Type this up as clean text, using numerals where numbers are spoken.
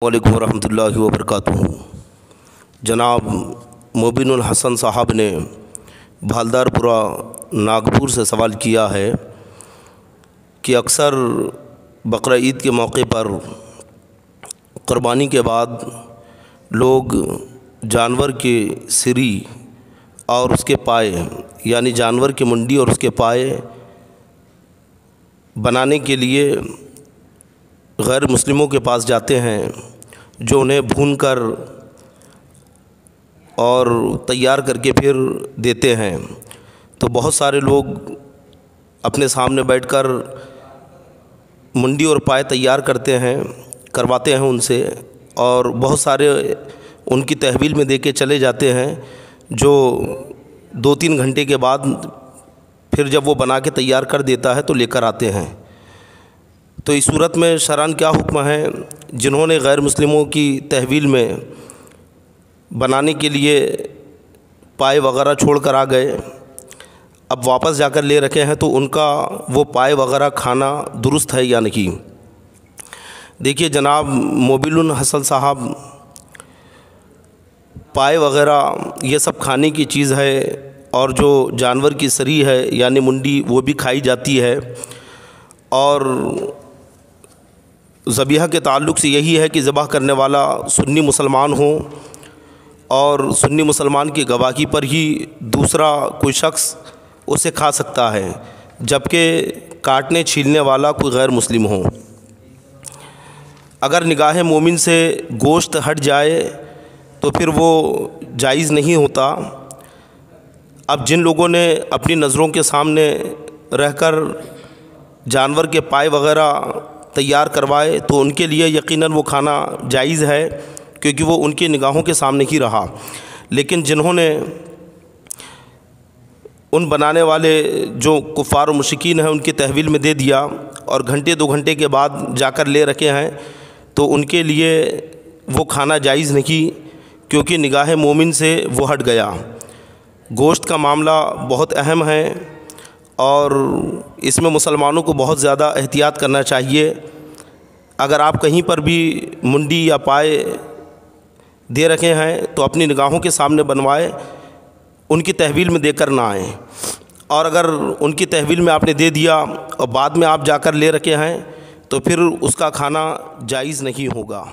वालेकुम रहमतुल्लाहि व बरकातुहू। जनाब मोबिनुल हसन साहब ने भालदारपुरा नागपुर से सवाल किया है कि अक्सर बकरा ईद के मौके पर क़ुरबानी के बाद लोग जानवर के सिरी और उसके पाए यानी जानवर की मुंडी और उसके पाए बनाने के लिए गैर मुस्लिमों के पास जाते हैं, जो उन्हें भूनकर और तैयार करके फिर देते हैं। तो बहुत सारे लोग अपने सामने बैठकर मुंडी और पाए तैयार करवाते हैं उनसे, और बहुत सारे उनकी तहवील में देके चले जाते हैं, जो 2-3 घंटे के बाद फिर जब वो बना के तैयार कर देता है तो लेकर आते हैं। तो इस सूरत में शरअन क्या हुक्म है? जिन्होंने गैर मुस्लिमों की तहवील में बनाने के लिए पाए वगैरह छोड़ कर आ गए, अब वापस जाकर ले रखे हैं, तो उनका वो पाए वगैरह खाना दुरुस्त है या नहीं? देखिए जनाब मोबिनुल हसन साहब, पाए वगैरह ये सब खाने की चीज़ है, और जो जानवर की सरी है यानी मुंडी वो भी खाई जाती है। और ज़बीहा के ताल्लुक़ से यही है कि ज़बह करने वाला सुन्नी मुसलमान हो, और सुन्नी मुसलमान की गवाही पर ही दूसरा कोई शख्स उसे खा सकता है, जबकि काटने छीलने वाला कोई गैर मुस्लिम हो। अगर निगाह मोमिन से गोश्त हट जाए तो फिर वो जायज़ नहीं होता। अब जिन लोगों ने अपनी नज़रों के सामने रहकर जानवर के पाए वगैरह तैयार करवाए तो उनके लिए यकीनन वो खाना जायज़ है, क्योंकि वो उनकी निगाहों के सामने ही रहा। लेकिन जिन्होंने उन बनाने वाले जो कुफ़ार और मुशरिकीन हैं उनकी तहवील में दे दिया और घंटे 2 घंटे के बाद जाकर ले रखे हैं, तो उनके लिए वो खाना जायज़ नहीं, क्योंकि निगाह मोमिन से वो हट गया। गोश्त का मामला बहुत अहम है और इसमें मुसलमानों को बहुत ज़्यादा एहतियात करना चाहिए। अगर आप कहीं पर भी मुंडी या पाए दे रखे हैं तो अपनी निगाहों के सामने बनवाए, उनकी तहवील में देकर ना आएँ। और अगर उनकी तहवील में आपने दे दिया और बाद में आप जाकर ले रखे हैं तो फिर उसका खाना जायज़ नहीं होगा।